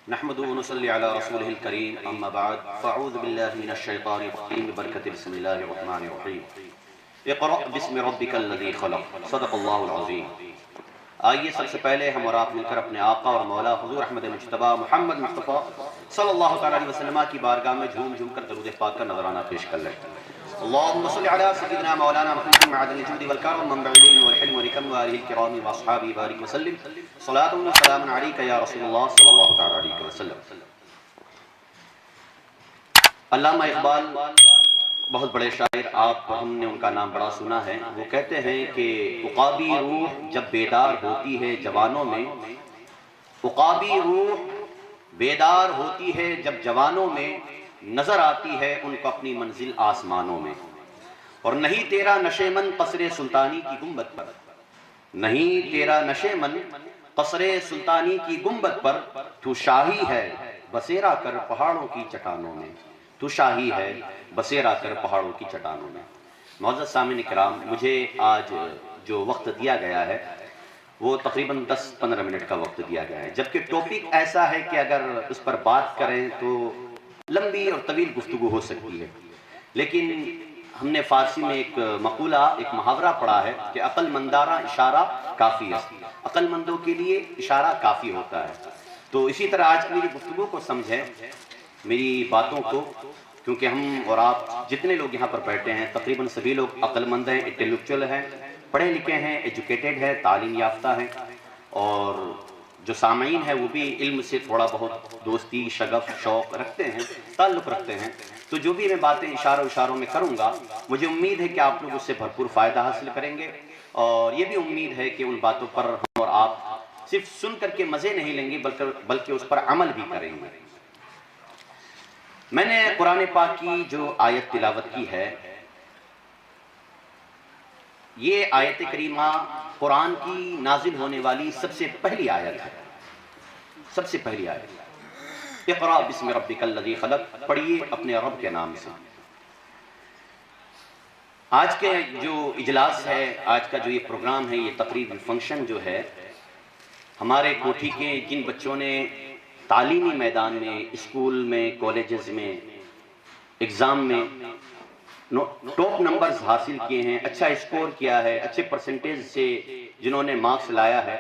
نحمدہ ونصلی علی رسولہ الکریم اما بعد فاعوذ باللہ من الشیطان الرجیم برکت بسم اللہ الرحمن الرحیم اقرأ بسم ربک الذی خلق صدق اللہ العظیم۔ آئیے سب سے پہلے ہم اور آپ مل کر اپنے آقا اور مولا حضور احمد مجتبیٰ محمد مصطفیٰ صلی اللہ تعالیٰ علیہ وسلم کی بارگاہ میں جھوم جھوم کر درود پاک کا نذرانہ پیش کر لیں۔ اللہم صلی علی سیدنا مولانا محمد معدن الجود والکرم منبع العلم والحلم والحکم وآلہ الکرام واصحابہ بارک وسلم صلاۃ و سلام علیک یا رسول اللہ صلی اللہ تعالیٰ علیہ وسلم۔ علامہ اقبال بہت بڑے شاعر، آپ ہم نے ان کا نام بڑا سنا ہے۔ وہ کہتے ہیں کہ عقابی روح جب بیدار ہوتی ہے جوانوں میں، عقابی روح بیدار ہوتی ہے جب جوانوں میں، نظر آتی ہے ان کو اپنی منزل آسمانوں میں۔ اور نہیں تیرا نشے من قصر سلطانی کی گنبد پر، نہیں تیرا نشے من قصر سلطانی کی گنبد پر، تو شاہی ہے بسیرا کر پہاڑوں کی چٹانوں میں، تو شاہی ہے بسیرا کر پہاڑوں کی چٹانوں میں۔ معزز سامعین کرام، مجھے آج جو وقت دیا گیا ہے وہ تقریباً 10-15 منٹ کا وقت دیا گیا ہے، جبکہ ٹاپک ایسا ہے کہ اگر اس پر بات کریں تو لمبی اور طویل گفتگو ہو سکتی ہے، لیکن ہم نے فارسی میں ایک مقولہ، ایک محاورہ پڑھا ہے کہ عقل مندارہ اشارہ کافی ہے، عقل مندوں کے لیے اشارہ کافی ہوتا ہے۔ تو اسی طرح آج کی میری گفتگو کو سمجھیں، میری باتوں کو، کیونکہ ہم اور آپ جتنے لوگ یہاں پر بیٹھے ہیں تقریباً سبھی لوگ عقل مند ہیں، انٹلیکچوئل ہیں، پڑھے لکھے ہیں، ایجوکیٹڈ ہیں، تعلیم یافتہ ہیں، اور جو سامعین ہیں وہ بھی علم سے تھوڑا بہت دوستی، شغف، شوق رکھتے ہیں، تعلق رکھتے ہیں۔ تو جو بھی میں باتیں اشاروں میں کروں گا، مجھے امید ہے کہ آپ لوگ اس سے بھرپور فائدہ حاصل کریں گے، اور یہ بھی امید ہے کہ ان باتوں پر ہم اور آپ صرف سن کر کے مزے نہیں لیں گے بلکہ اس پر عمل بھی کریں گے۔ میں نے قرآن پاک کی جو آیت تلاوت کی ہے، یہ آیت کریمہ قرآن کی نازل ہونے والی سب سے پہلی آیت ہے، سب سے پہلی آیت۔ اقرأ بسم ربک الذی خلق، پڑھیے اپنے رب کے نام سے۔ آج کے جو اجلاس ہے، آج کا جو یہ پروگرام ہے، یہ تقریبی فنکشن جو ہے، ہمارے کوٹھی کے جن بچوں نے تعلیمی میدان میں، اسکول میں، کالجز میں، ایگزام میں ٹاپ نمبرز حاصل کیے ہیں، اچھا اسکور کیا ہے، اچھے پرسنٹیج سے جنہوں نے مارکس لایا ہے،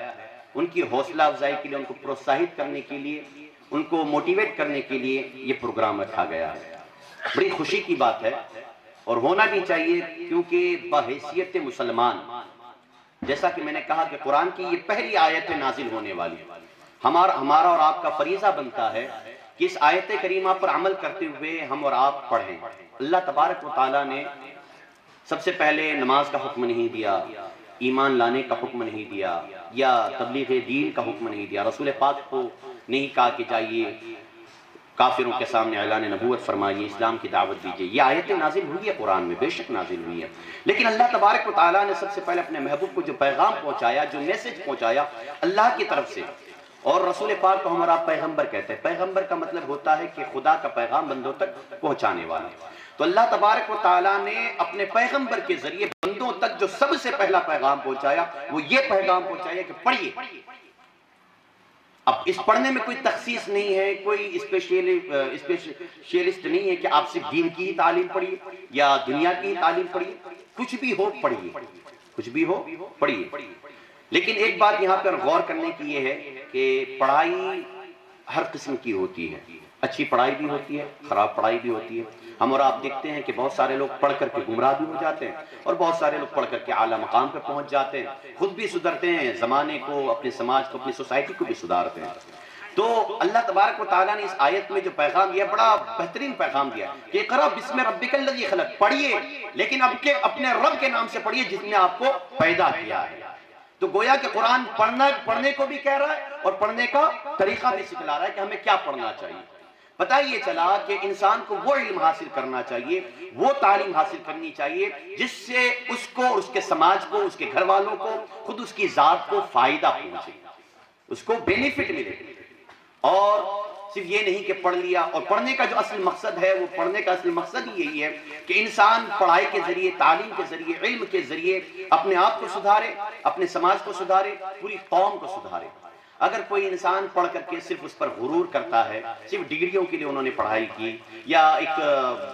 ان کی حوصلہ افزائی کے لیے، ان کو پروتساہت کرنے کے لیے، ان کو موٹیویٹ کرنے کے لیے یہ پروگرام رکھا گیا ہے۔ بڑی خوشی کی بات ہے، اور ہونا بھی چاہیے، کیونکہ بحیثیت مسلمان، جیسا کہ میں نے کہا کہ قرآن کی یہ پہلی آیت نازل ہونے والی، ہمارا اور آپ کا فریضہ بنتا ہے کہ اس آیت کریمہ پر عمل کرتے ہوئے ہم اور آپ پڑھیں۔ اللہ تبارک و تعالیٰ نے سب سے پہلے نماز کا حکم نہیں دیا، ایمان لانے کا حکم نہیں دیا، یا تبلیغ دین کا حکم نہیں دیا، رسول پاک کو نہیں کہا کہ جائیے کافروں کے سامنے اعلان نبوت فرمائیے، اسلام کی دعوت دیجیے۔ یہ آیتیں نازل ہوئی ہے قرآن میں، بے شک نازل ہوئی ہے، لیکن اللہ تبارک و تعالیٰ نے سب سے پہلے اپنے محبوب کو جو پیغام پہنچایا، جو میسج پہنچایا اللہ کی طرف سے، اور رسول پاک کو ہمارا پیغمبر کہتے ہیں۔ پیغمبر کا مطلب ہوتا ہے کہ خدا کا پیغام بندوں تک پہنچانے والا۔ تو اللہ تبارک و تعالیٰ نے اپنے پیغمبر کے ذریعے بندوں تک جو سب سے پہلا پیغام پہنچایا، وہ یہ پیغام پہنچایا کہ پڑھیے۔ اب اس پڑھنے میں کوئی تخصیص نہیں ہے، کوئی اسپیشلسٹ نہیں ہے کہ آپ صرف دین کی ہی تعلیم پڑھیے یا دنیا کی ہی تعلیم پڑھیے، کچھ بھی ہو پڑھیے، کچھ بھی ہو پڑھیے۔ لیکن ایک بات یہاں پر غور کرنے کی یہ ہے کہ پڑھائی ہر قسم کی ہوتی ہے، اچھی پڑھائی بھی ہوتی ہے، خراب پڑھائی بھی ہوتی ہے۔ ہم اور آپ دیکھتے ہیں کہ بہت سارے لوگ پڑھ کر کے گمراہ بھی ہو جاتے ہیں، اور بہت سارے لوگ پڑھ کر کے اعلیٰ مقام پہ پہنچ جاتے ہیں، خود بھی سدھرتے ہیں، زمانے کو، اپنے سماج کو، اپنی سوسائٹی کو بھی سدھارتے ہیں۔ تو اللہ تبارک و تعالیٰ نے اس آیت میں جو پیغام دیا، بڑا بہترین پیغام دیا کہ اقرأ بسم ربک الذی خلق، پڑھیے، لیکن اپنے رب کے نام سے پڑھیے جس نے آپ کو پیدا کیا ہے۔ تو گویا کہ قرآن پڑھنے کو بھی کہہ رہا ہے، اور پڑھنے کا طریقہ بھی سکھلا رہا ہے کہ ہمیں کیا پڑھنا چاہیے۔ پتہ یہ چلا کہ انسان کو وہ علم حاصل کرنا چاہیے، وہ تعلیم حاصل کرنی چاہیے جس سے اس کو، اس کے سماج کو، اس کے گھر والوں کو، خود اس کی ذات کو فائدہ پہنچے، اس کو بینیفٹ ملے۔ اور صرف یہ نہیں کہ پڑھ لیا، اور پڑھنے کا جو اصل مقصد ہے، وہ پڑھنے کا اصل مقصد ہی یہی ہے کہ انسان پڑھائی کے ذریعے، تعلیم کے ذریعے، علم کے ذریعے اپنے آپ کو سدھارے، اپنے سماج کو سدھارے، پوری قوم کو سدھارے۔ اگر کوئی انسان پڑھ کر کے صرف اس پر غرور کرتا ہے، صرف ڈگریوں کے لیے انہوں نے پڑھائی کی یا ایک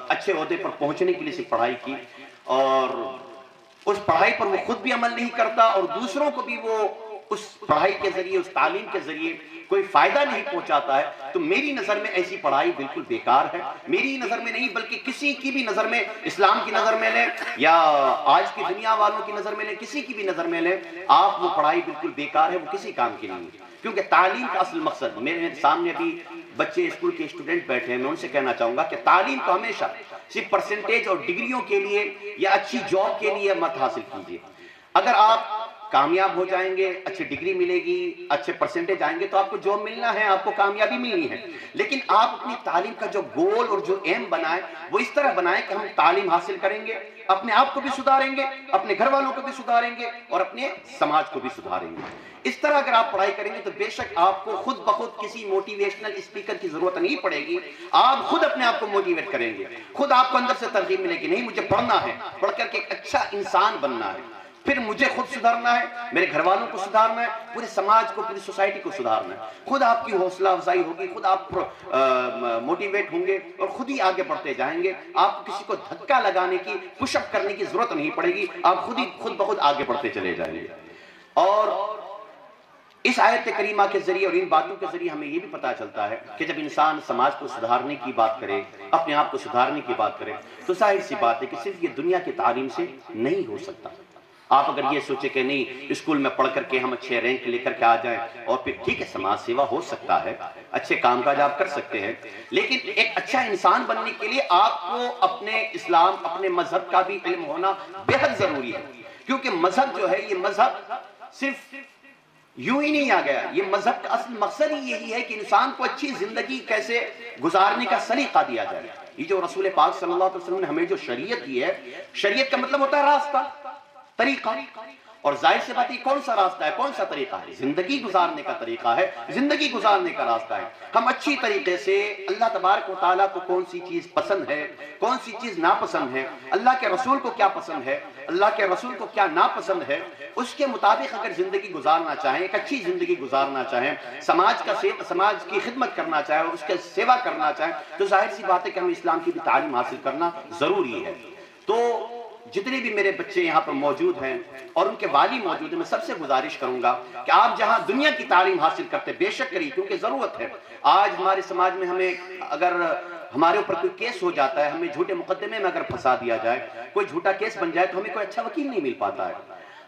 اچھے عہدے پر پہنچنے کے لیے صرف پڑھائی کی، اور اس پڑھائی پر وہ خود بھی عمل نہیں کرتا اور دوسروں کو بھی وہ اس پڑھائی کے ذریعے، اس تعلیم کے ذریعے کوئی فائدہ نہیں پہنچاتا ہے، تو میری نظر میں ایسی پڑھائی بالکل بیکار ہے۔ میری نظر میں نہیں بلکہ کسی کی بھی نظر میں، اسلام کی نظر میں لیں یا آج کی دنیا والوں کی نظر میں لیں، کسی کی بھی نظر میں لیں، آپ وہ پڑھائی بالکل بیکار ہے، وہ کسی کام کی نہیں ہے۔ کیونکہ تعلیم کا اصل مقصد، میرے سامنے ابھی بچے اسکول کے اسٹوڈنٹ بیٹھے ہیں، میں ان سے کہنا چاہوں گا کہ تعلیم کو ہمیشہ صرف پرسنٹیج اور ڈگریوں کے لیے یا اچھی جاب کے لیے مت حاصل کیجیے۔ اگر آپ کامیاب ہو جائیں گے، اچھی ڈگری ملے گی، اچھے پرسنٹیج آئیں گے تو آپ کو جاب ملنا ہے، آپ کو کامیابی ملنی ہے، لیکن آپ اپنی تعلیم کا جو گول اور جو ایم بنائیں وہ اس طرح بنائیں کہ ہم تعلیم حاصل کریں گے، اپنے آپ کو بھی سدھاریں گے، اپنے گھر والوں کو بھی سدھاریں گے اور اپنے سماج کو بھی سدھاریں گے۔ اس طرح اگر آپ پڑھائی کریں گے تو بے شک آپ کو خود بخود کسی موٹیویشنل اسپیکر کی ضرورت نہیں پڑے گی، آپ خود اپنے آپ کو موٹیویٹ کریں گے، خود آپ کو اندر سے ترغیب ملے گی، نہیں مجھے پڑھنا ہے، پڑھ کر کے ایک اچھا انسان بننا ہے، پھر مجھے خود سدھارنا ہے، میرے گھر والوں کو سدھارنا ہے، پورے سماج کو، پوری سوسائٹی کو سدھارنا ہے۔ خود آپ کی حوصلہ افزائی ہوگی، خود آپ موٹیویٹ ہوں گے اور خود ہی آگے بڑھتے جائیں گے، آپ کسی کو دھکا لگانے کی، پش اپ کرنے کی ضرورت نہیں پڑے گی، آپ خود بخود آگے بڑھتے چلے جائیں گے۔ اور اس آیت کریمہ کے ذریعے اور ان باتوں کے ذریعے ہمیں یہ بھی پتہ چلتا ہے کہ جب انسان سماج کو سدھارنے کی بات کرے، اپنے آپ کو سدھارنے کی بات کرے، تو ظاہر سی بات ہے کہ صرف یہ دنیا کی تعلیم سے نہیں ہو سکتا۔ آپ اگر یہ سوچے کہ نہیں اسکول میں پڑھ کر کے ہم اچھے رینک لے کر کے آ جائیں اور پھر ٹھیک ہے سماج سیوا ہو سکتا ہے، اچھے کام کاج آپ کر سکتے ہیں، لیکن ایک اچھا انسان بننے کے لیے آپ کو اپنے اسلام، اپنے مذہب کا بھی علم ہونا بے حد ضروری ہے، کیونکہ مذہب جو ہے، یہ مذہب صرف یوں ہی نہیں آ گیا، یہ مذہب کا اصل مقصد ہی یہی ہے کہ انسان کو اچھی زندگی کیسے گزارنے کا سلیقہ دیا جائے۔ یہ جو رسول پاک صلی اللہ علیہ وسلم نے ہمیں جو شریعت دی ہے، شریعت کا مطلب ہوتا ہے راستہ، طریقہ، اور ظاہر سے بات یہ کون سا راستہ ہے، کون سا طریقہ ہے؟ زندگی گزارنے کا طریقہ ہے، زندگی گزارنے کا راستہ ہے۔ ہم اچھی طریقے سے اللہ تبارک و تعالیٰ کو کون سی چیز پسند ہے، کون سی چیز ناپسند ہے، اللہ کے رسول کو کیا پسند ہے، اللہ کے رسول کو کیا ناپسند ہے، اس کے مطابق اگر زندگی گزارنا چاہیں، ایک اچھی زندگی گزارنا چاہیں، سماج کی خدمت کرنا چاہیں، اس کے سیوا کرنا چاہیں، تو ظاہر سی بات ہے کہ ہمیں اسلام کی بھی تعلیم حاصل کرنا ضروری ہے۔ تو جتنے بھی میرے بچے یہاں پر موجود ہیں اور ان کے والی موجود ہیں، میں سب سے گزارش کروں گا کہ آپ جہاں دنیا کی تعلیم حاصل کرتے بے شک کریے، کیونکہ ضرورت ہے۔ آج ہمارے سماج میں ہمیں اگر ہمارے اوپر کوئی کیس ہو جاتا ہے، ہمیں جھوٹے مقدمے میں اگر پھنسا دیا جائے، کوئی جھوٹا کیس بن جائے تو ہمیں کوئی اچھا وکیل نہیں مل پاتا ہے۔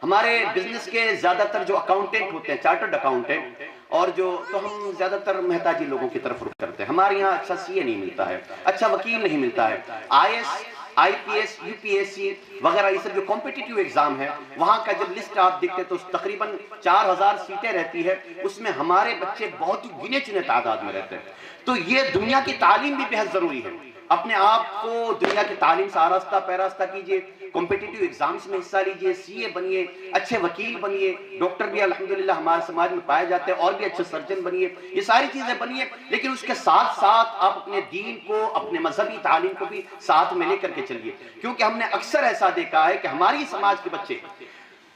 ہمارے بزنس کے زیادہ تر جو اکاؤنٹنٹ ہوتے ہیں، چارٹرڈ اکاؤنٹنٹ، اور تو ہم زیادہ تر محتاجی لوگوں کی طرف رخ کرتے ہیں۔ ہمارے یہاں اچھا سی اے نہیں ملتا ہے، اچھا وکیل نہیں ملتا ہے۔ I S, I P S, U P S C وغیرہ یہ سب جو کمپیٹیٹیو ایگزام ہے، وہاں کا جب لسٹ آپ دیکھتے تو تقریباً 4000 سیٹیں رہتی ہے، اس میں ہمارے بچے بہت ہی گنے چنے تعداد میں رہتے ہیں۔ تو یہ دنیا کی تعلیم بھی بہت ضروری ہے۔ اپنے آپ کو دنیا کی تعلیم سے آراستہ پیراستہ کیجئے، کمپیٹیٹیو ایگزامز میں حصہ لیجئے، سی اے بنیے، اچھے وکیل بنیے، ڈاکٹر بھی الحمدللہ ہمارے سماج میں پائے جاتے ہیں، اور بھی اچھے سرجن بنیے، یہ ساری چیزیں بنیے، لیکن اس کے ساتھ ساتھ آپ اپنے دین کو، اپنے مذہبی تعلیم کو بھی ساتھ میں لے کر کے چلیے، کیونکہ ہم نے اکثر ایسا دیکھا ہے کہ ہماری سماج کے بچے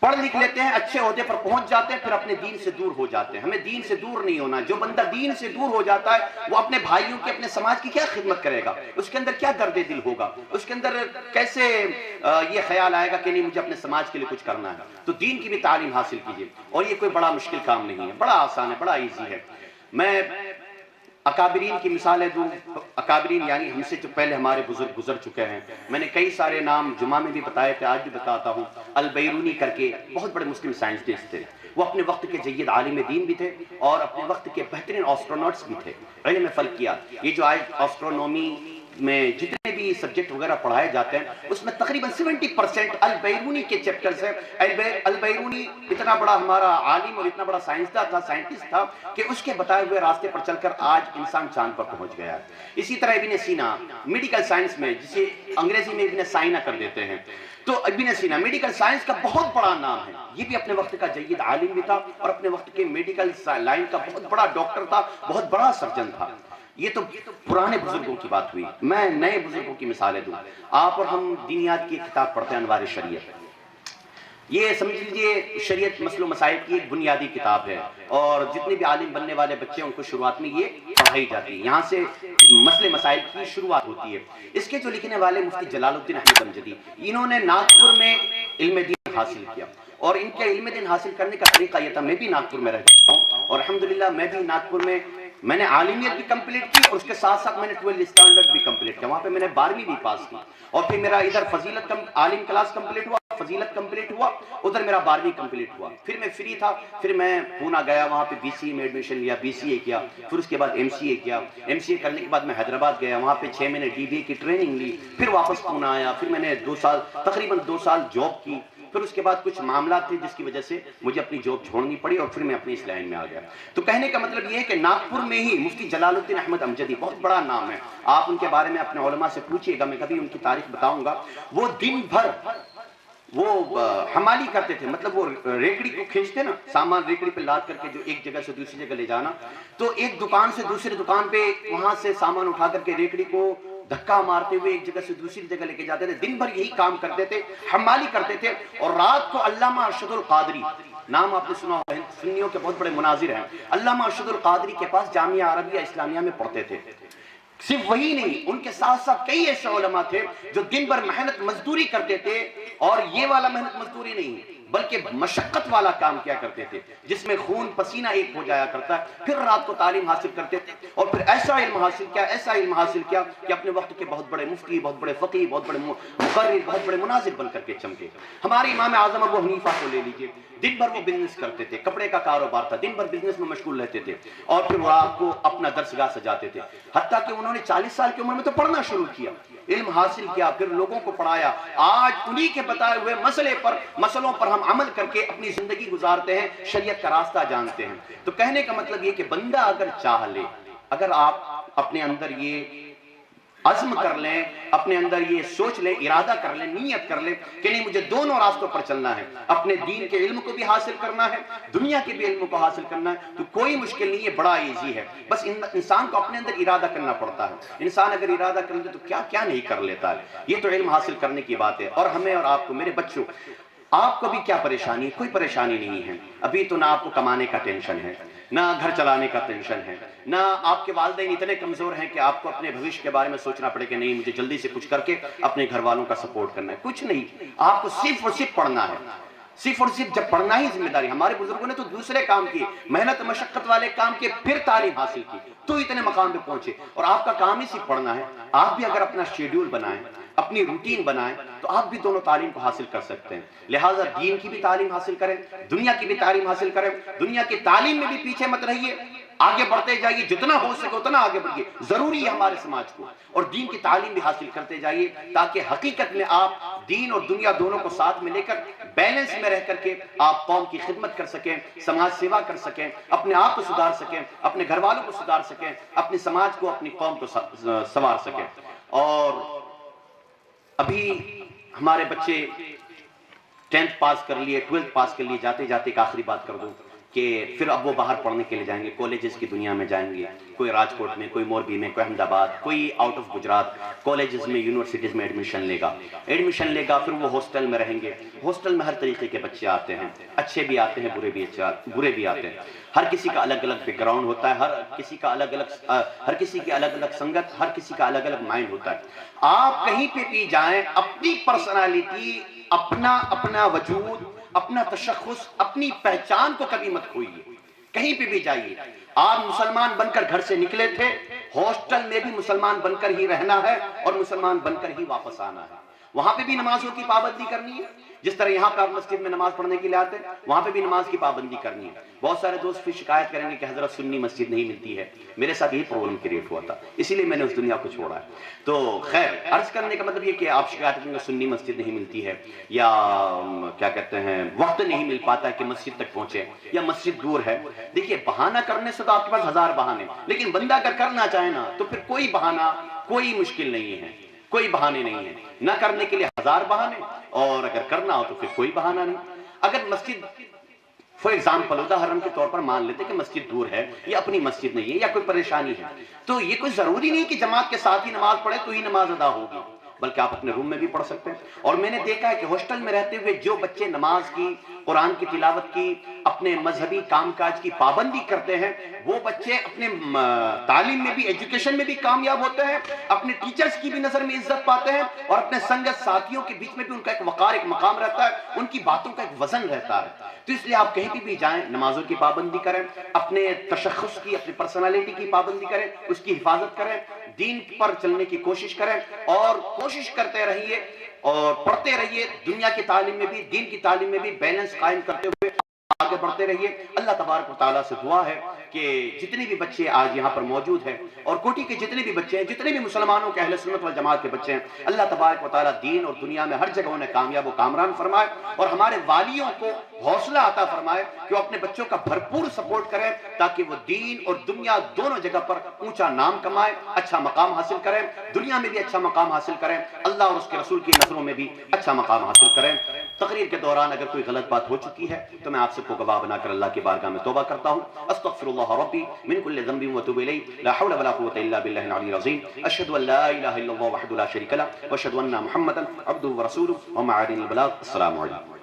پڑھ لکھ لیتے ہیں، اچھے عہدے پر پہنچ جاتے ہیں، پھر اپنے دین سے دور ہو جاتے ہیں۔ ہمیں دین سے دور نہیں ہونا۔ جو بندہ دین سے دور ہو جاتا ہے وہ اپنے بھائیوں کی، اپنے سماج کی کیا خدمت کرے گا؟ اس کے اندر کیا درد دل ہوگا؟ اس کے اندر کیسے یہ خیال آئے گا کہ نہیں مجھے اپنے سماج کے لیے کچھ کرنا ہے؟ تو دین کی بھی تعلیم حاصل کیجیے، اور یہ کوئی بڑا مشکل کام نہیں ہے، بڑا آسان ہے، بڑا ایزی ہے۔ میں اکابرین کی مثالیں دوں، اکابرین یعنی ہم سے جو پہلے ہمارے بزرگ گزر چکے ہیں۔ میں نے کئی سارے نام جمعہ میں بھی بتائے تھے، آج بھی بتاتا ہوں۔ البیرونی کر کے بہت بڑے مسلم سائنسٹسٹ تھے، وہ اپنے وقت کے جید عالم دین بھی تھے اور اپنے وقت کے بہترین آسٹروناٹس بھی تھے، علم فلکیات۔ یہ جو آج آسٹرونومی میں جتنے بھی سبجیکٹ وغیرہ پڑھائے جاتے ہیں اس میں تقریباً 70% البیرونی کے چیپٹرز ہیں۔ البیرونی اتنا بڑا ہمارا عالم اور اتنا بڑا سائنسداں تھا، سائنٹسٹ تھا کہ اس کے بتائے ہوئے راستے پر چل کر آج انسان چاند پر پہنچ گیا ہے۔ اسی طرح ابن سینا میڈیکل سائنس میں، جسے انگریزی میں ابن سائنہ کر دیتے ہیں، تو ابن سینا میڈیکل سائنس کا بہت بڑا نام ہے۔ یہ بھی اپنے وقت کا جید عالم بھی تھا اور اپنے وقت کے میڈیکل لائن کا بہت بڑا ڈاکٹر تھا، بہت بڑا سرجن تھا۔ یہ تو پرانے بزرگوں کی بات ہوئی، میں نئے بزرگوں کی مثالیں دوں۔ آپ اور ہم دینیات کی کتاب پڑھتے ہیں، انوار شریعت۔ یہ سمجھ لیجیے شریعت مسل و مسائل کی ایک بنیادی کتاب ہے، اور جتنے بھی عالم بننے والے بچے ہیں ان کو شروعات میں یہ پڑھائی جاتی ہے، یہاں سے مسئلے مسائل کی شروعات ہوتی ہے۔ اس کے جو لکھنے والے مفتی جلال الدین احمد امجدی، انہوں نے ناگپور میں علم دین حاصل کیا، اور ان کے علم دین حاصل کرنے کا طریقہ یہ تھا، میں بھی ناگپور میں رہتا ہوں اور الحمدللہ میں بھی ناگپور میں نے عالمیت بھی کمپلیٹ کی، اور اس کے ساتھ ساتھ میں نے 12 اسٹینڈرڈ بھی کمپلیٹ کیا، وہاں پہ میں نے 12ویں بھی پاس کی، اور پھر میرا ادھر فضیلت عالم کلاس کمپلیٹ ہوا، فضیلت کمپلیٹ ہوا، ادھر میرا 12ویں کمپلیٹ ہوا، پھر میں فری تھا، پھر میں پونا گیا، وہاں پہ BCA میں ایڈمیشن لیا، BCA کیا، پھر اس کے بعد MCA کیا، MCA کرنے کے بعد میں حیدرآباد گیا، وہاں پہ 6 مہینے DBA کی ٹریننگ لی، پھر واپس پونا آیا، پھر میں نے 2 سال تقریباً 2 سال جاب کی، پھر اس کے بعد کچھ معاملات تھے جس کی وجہ سے مجھے اپنی جاب چھوڑنی پڑی، اور پھر میں اپنی اس لائن میں آ گیا۔ تو کہنے کا مطلب یہ ہے کہ ناگپور میں ہی مفتی جلال الدین احمد امجدی، بہت بڑا نام ہے، آپ ان کے بارے میں اپنے علماء سے پوچھئے گا، میں کبھی ان کی تاریخ بتاؤں گا۔ وہ دن بھر وہ حمالی کرتے تھے، مطلب وہ ریکڑی کو کھینچتے نا، سامان ریکڑی پہ لاد کر کے جو ایک جگہ سے دوسری جگہ لے جانا، تو ایک دکان سے دوسری دکان پہ وہاں سے سامان اٹھا کر کے ریکڑی کو دھکا مارتے ہوئے ایک جگہ سے دوسری جگہ لے کے جاتے تھے، دن بھر یہی کام کرتے تھے، حمالی کرتے تھے، اور رات کو علامہ ارشد القادری، نام آپ نے سنا ہوگا، سنیوں کے بہت بڑے مناظر ہیں، علامہ ارشد القادری کے پاس جامعہ عربیہ اسلامیہ میں پڑھتے تھے۔ صرف وہی نہیں، ان کے ساتھ ساتھ کئی ایسے علماء تھے جو دن بھر محنت مزدوری کرتے تھے، اور یہ والا محنت مزدوری نہیں بلکہ مشقت والا کام کیا کرتے تھے، جس میں خون پسینہ ایک ہو جایا کرتا ہے، پھر رات کو تعلیم حاصل کرتے تھے، اور پھر ایسا علم حاصل کیا کہ اپنے وقت کے بہت بڑے مفتی، بہت بڑے فقیہ، بہت بڑے مقرر، بہت بڑے مناظر بن کر کے چمکے۔ ہمارے امام اعظم ابو حنیفہ کو لے لیجئے، دن بھر وہ بزنس کرتے تھے، کپڑے کا کاروبار تھا، دن بھر بزنس میں مشغول رہتے تھے، اور پھر وہ رات کو اپنا درسگاہ سجاتے تھے، حتیٰ کہ انہوں نے 40 سال کی عمر میں تو پڑھنا شروع کیا، علم حاصل کیا، پھر لوگوں کو پڑھایا۔ آج انہی کے بتائے ہوئے مسئلوں پر ہم عمل کر کے اپنی زندگی گزارتے ہیں، شریعت کا راستہ جانتے ہیں۔ تو کہنے کا مطلب یہ کہ بندہ اگر چاہ لے، اگر آپ اپنے اندر یہ عزم کر لیں، اپنے اندر یہ سوچ لیں، ارادہ کر لیں، نیت کر لیں کہ نہیں مجھے دونوں راستوں پر چلنا ہے، اپنے دین کے علم کو بھی حاصل کرنا ہے، دنیا کے بھی علم کو حاصل کرنا ہے، تو کوئی مشکل نہیں ہے، بڑا ایزی ہے، بس انسان کو اپنے اندر ارادہ کرنا پڑتا ہے۔ انسان اگر ارادہ کر لے تو کیا کیا نہیں کر لیتا ہے۔ یہ تو علم حاصل کرنے کی بات ہے۔ اور ہمیں اور آپ کو، میرے بچوں، آپ کو بھی کیا پریشانی ہے؟ کوئی پریشانی نہیں ہے، ابھی تو نہ آپ کو کمانے کا ٹینشن ہے، نہ گھر چلانے کا ٹینشن ہے، نہ آپ کے والدین اتنے کمزور ہیں کہ آپ کو اپنے بھوش کے بارے میں سوچنا پڑے کہ نہیں مجھے جلدی سے کچھ کر کے اپنے گھر والوں کا سپورٹ کرنا ہے، کچھ نہیں، آپ کو صرف اور صرف پڑھنا ہے، صرف اور صرف جب پڑھنا ہی ذمہ داری۔ ہمارے بزرگوں نے تو دوسرے کام کیے، محنت مشقت والے کام کیے، پھر تعلیم حاصل کی، تو اتنے مقام پہ پہنچے، اور آپ کا کام ہی صرف پڑھنا ہے۔ آپ بھی اگر اپنا شیڈیول بنائیں، اپنی روٹین بنائیں، تو آپ بھی دونوں تعلیم کو حاصل کر سکتے ہیں۔ لہٰذا دین کی بھی تعلیم حاصل کریں، دنیا کی بھی تعلیم حاصل کریں، دنیا کی تعلیم میں بھی پیچھے مت رہیے، آگے بڑھتے جائیے، جتنا ہو سکے اتنا آگے بڑھیے، ضروری ہے ہمارے سماج کو، اور دین کی تعلیم بھی حاصل کرتے جائیے، تاکہ حقیقت میں آپ دین اور دنیا دونوں کو ساتھ میں لے کر بیلنس میں رہ کر کے آپ قوم کی خدمت کر سکیں، سماج سیوا کر سکیں، اپنے آپ کو سدھار سکیں، اپنے گھر والوں کو سدھار سکیں، اپنے سماج کو، اپنی قوم کو سنوار سکیں۔ اور ابھی ہمارے بچے 10th پاس کر لیے، 12th پاس کر لیے، جاتے جاتے ایک آخری بات کر دوں کہ پھر اب وہ باہر پڑھنے کے لیے جائیں گے، کالجز کی دنیا میں جائیں گے، کوئی راجکوٹ میں، کوئی موربی میں، کوئی احمد آباد، کوئی آؤٹ آف گجرات، کالجز میں، یونیورسٹیز میں ایڈمیشن لے گا، پھر وہ ہاسٹل میں رہیں گے۔ ہاسٹل میں ہر طریقے کے بچے آتے ہیں، اچھے بھی آتے ہیں، برے بھی آتے ہیں، ہر کسی کا الگ الگ بیک گراؤنڈ ہوتا ہے، ہر کسی کی الگ الگ سنگت، ہر کسی کا الگ الگ مائنڈ ہوتا ہے۔ آپ کہیں پہ بھی جائیں، اپنی پرسنالٹی، اپنا وجود، اپنا تشخص، اپنی پہچان کو کبھی مت کھوئیے۔ کہیں پہ بھی جائیے، آپ مسلمان بن کر گھر سے نکلے تھے، ہاسٹل میں بھی مسلمان بن کر ہی رہنا ہے، اور مسلمان بن کر ہی واپس آنا ہے۔ وہاں پہ بھی نمازوں کی پابندی کرنی ہے، جس طرح یہاں پہ آپ مسجد میں نماز پڑھنے کے لیے آتے ہیں، وہاں پہ بھی نماز کی پابندی کرنی ہے۔ بہت سارے دوست پھر شکایت کریں گے کہ حضرت سنی مسجد نہیں ملتی ہے، میرے ساتھ یہی پرابلم کریٹ ہوا تھا، اسی لیے میں نے اس دنیا کو چھوڑا ہے۔ تو خیر، عرض کرنے کا مطلب یہ کہ آپ شکایت کریں گے سنی مسجد نہیں ملتی ہے، یا کیا کہتے ہیں وقت نہیں مل پاتا ہے کہ مسجد تک پہنچے، یا مسجد دور ہے۔ دیکھیے، بہانہ کرنے سے تو آپ کے پاس 1000 بہانے، لیکن بندہ اگر کرنا چاہے نا تو پھر کوئی بہانہ، کوئی مشکل نہیں ہے، کوئی بہانے نہیں ہے، نہ کرنے کے لیے 1000 بہانے، اور اگر کرنا ہو تو پھر کوئی بہانہ نہیں۔ اگر مسجد فار ایگزامپل اداہرن کے طور پر مان لیتے کہ مسجد دور ہے، یا اپنی مسجد نہیں ہے، یا کوئی پریشانی ہے، تو یہ کوئی ضروری نہیں کہ جماعت کے ساتھ ہی نماز پڑھے تو ہی نماز ادا ہوگی۔ بلکہ آپ اپنے روم میں بھی پڑھ سکتے ہیں۔ اور میں نے دیکھا ہے کہ ہاسٹل میں رہتے ہوئے جو بچے نماز کی، قرآن کی تلاوت کی، اپنے مذہبی کام کاج کی پابندی کرتے ہیں، وہ بچے اپنے تعلیم میں بھی، ایجوکیشن میں بھی کامیاب ہوتے ہیں، اپنے ٹیچرز کی بھی نظر میں عزت پاتے ہیں، اور اپنے سنگت ساتھیوں کے بیچ میں بھی ان کا ایک وقار، ایک مقام رہتا ہے، ان کی باتوں کا ایک وزن رہتا ہے۔ تو اس لیے آپ کہیں بھی جائیں، نمازوں کی پابندی کریں، اپنے تشخص کی، اپنی پرسنالٹی کی پابندی کریں، اس کی حفاظت کریں، دین پر چلنے کی کوشش کریں، اور کوشش کرتے رہیے اور پڑھتے رہیے، دنیا کی تعلیم میں بھی، دین کی تعلیم میں بھی بیلنس قائم کرتے ہوئے آگے بڑھتے رہیے۔ اللہ تبارک و تعالیٰ سے دعا ہے کہ جتنے بھی بچے آج یہاں پر موجود ہیں، اور کوٹی کے جتنے بھی بچے ہیں، جتنے بھی مسلمانوں کے اہل سنت والجماعت کے بچے ہیں، اللہ تبارک و تعالیٰ دین اور دنیا میں ہر جگہ انہیں کامیاب و کامران فرمائے، اور ہمارے والیوں کو حوصلہ عطا فرمائے کہ وہ اپنے بچوں کا بھرپور سپورٹ کریں، تاکہ وہ دین اور دنیا دونوں جگہ پر اونچا نام کمائیں، اچھا مقام حاصل کریں، دنیا میں بھی اچھا مقام حاصل کریں، اللہ اور اس کے رسول کی نظروں میں بھی اچھا مقام حاصل کریں۔ تقریر کے دوران اگر کوئی غلط بات ہو چکی ہے تو میں آپ سب کو گواہ بنا کر اللہ کی بارگاہ میں توبہ کرتا ہوں۔ استغفر اللہ ربی من کل ذنب واتوب الیہ، لا حول ولا قوة الا باللہ العلی العظیم، اشہد ان لا الہ الا اللہ وحدہ لا شریک لہ، واشہد ان محمدا عبدہ ورسولہ، وما علینا البلاغ۔ السلام علیکم۔